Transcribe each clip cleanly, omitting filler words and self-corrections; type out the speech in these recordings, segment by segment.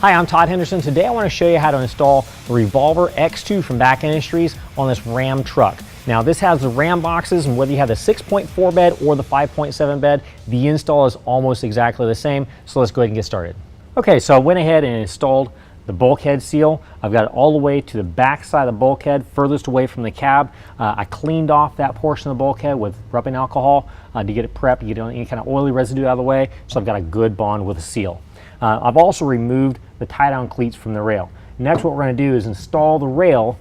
Hi, I'm Todd Henderson. Today I want to show you how to install the Revolver X2 from BAK Industries on this Ram truck. Now this has the Ram boxes, and whether you have the 6.4 bed or the 5.7 bed, the install is almost exactly the same. So let's go ahead and get started. Okay, so I went ahead and installed the bulkhead seal. I've got it all the way to the back side of the bulkhead, furthest away from the cab. I cleaned off that portion of the bulkhead with rubbing alcohol to get it prepped, to get any kind of oily residue out of the way, so I've got a good bond with the seal. I've also removed the tie-down cleats from the rail. Next, what we're going to do is install the rail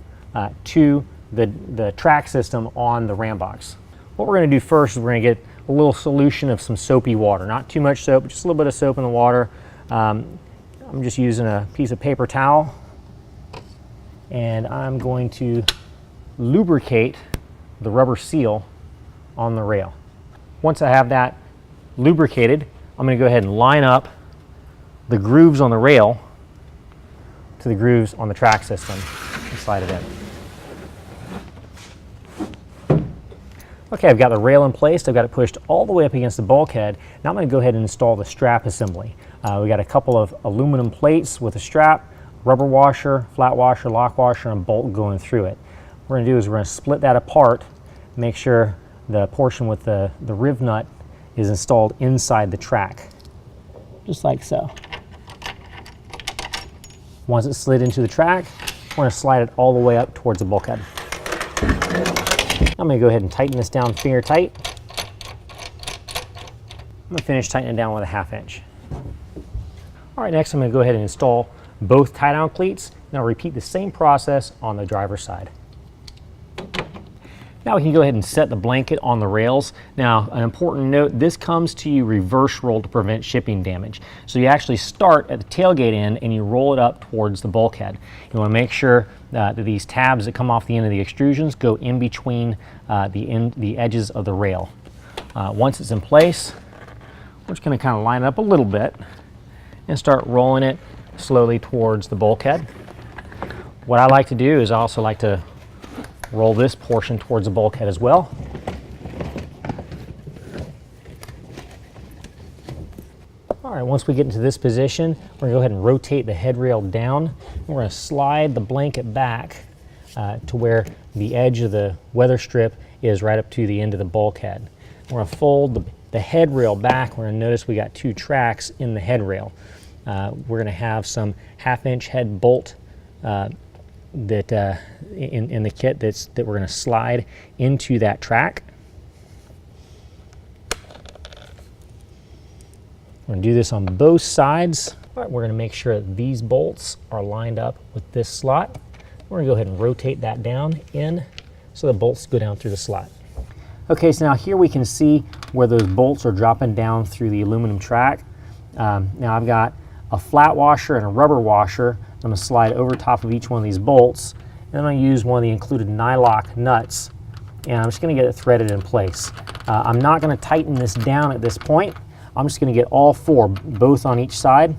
to the track system on the Ram box. What we're going to do first is we're going to get a little solution of some soapy water. Not too much soap, just a little bit of soap in the water. I'm just using a piece of paper towel, and I'm going to lubricate the rubber seal on the rail. Once I have that lubricated, I'm going to go ahead and line up the grooves on the rail to the grooves on the track system and slide it in. Okay, I've got the rail in place. I've got it pushed all the way up against the bulkhead. Now I'm going to go ahead and install the strap assembly. We got a couple of aluminum plates with a strap, rubber washer, flat washer, lock washer, and a bolt going through it. What we're going to do is we're going to split that apart, make sure the portion with the riv nut is installed inside the track, just like so. Once it's slid into the track, we're going to slide it all the way up towards the bulkhead. I'm going to go ahead and tighten this down finger tight. I'm going to finish tightening it down with a 1/2 inch. All right, next I'm going to go ahead and install both tie-down cleats. Now repeat the same process on the driver's side. Now we can go ahead and set the blanket on the rails. Now, an important note, this comes to you reverse roll to prevent shipping damage. So you actually start at the tailgate end and you roll it up towards the bulkhead. You want to make sure that these tabs that come off the end of the extrusions go in between the edges of the rail. Once it's in place, we're just going to kind of line it up a little bit and start rolling it slowly towards the bulkhead. What I like to do is I also like to roll this portion towards the bulkhead as well. All right, once we get into this position, we're going to go ahead and rotate the headrail down. We're going to slide the blanket back to where the edge of the weather strip is right up to the end of the bulkhead. We're going to fold the headrail back. We're going to notice we got 2 tracks in the headrail. We're going to have some 1/2 inch head bolt that in the kit that we're going to slide into that track. We're going to do this on both sides. All right, we're going to make sure that these bolts are lined up with this slot. We're going to go ahead and rotate that down in so the bolts go down through the slot. Okay, so now here we can see where those bolts are dropping down through the aluminum track. Now I've got a flat washer and a rubber washer. I'm going to slide over top of each one of these bolts, and I'm going to use one of the included nylock nuts, and I'm just going to get it threaded in place. I'm not going to tighten this down at this point. I'm just going to get all 4, both on each side,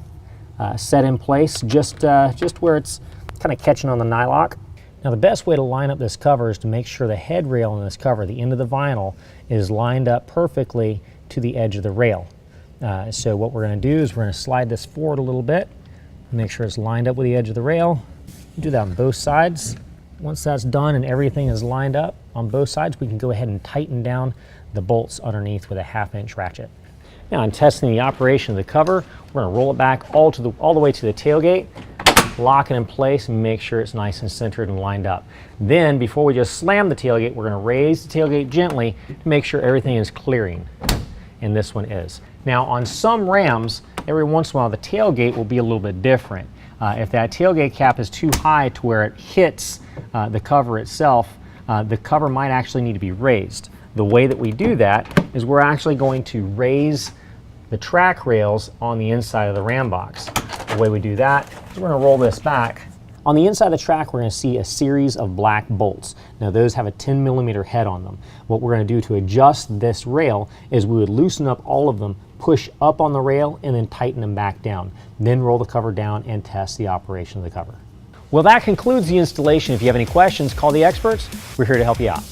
set in place just where it's kind of catching on the nylock. Now the best way to line up this cover is to make sure the head rail on this cover, the end of the vinyl, is lined up perfectly to the edge of the rail. So what we're going to do is we're going to slide this forward a little bit, make sure it's lined up with the edge of the rail. Do that on both sides. Once that's done and everything is lined up on both sides, we can go ahead and tighten down the bolts underneath with a 1/2 inch ratchet. Now in testing the operation of the cover, we're going to roll it back all the way to the tailgate, lock it in place, and make sure it's nice and centered and lined up. Then, before we just slam the tailgate, we're going to raise the tailgate gently to make sure everything is clearing, and this one is. Now on some Rams, every once in a while the tailgate will be a little bit different. If that tailgate cap is too high to where it hits the cover itself, the cover might actually need to be raised. The way that we do that is we're actually going to raise the track rails on the inside of the Ram box. The way we do that is we're going to roll this back. On the inside of the track, we're going to see a series of black bolts. Now those have a 10mm head on them. What we're going to do to adjust this rail is we would loosen up all of them, push up on the rail, and then tighten them back down. Then roll the cover down and test the operation of the cover. Well, that concludes the installation. If you have any questions, call the experts. We're here to help you out.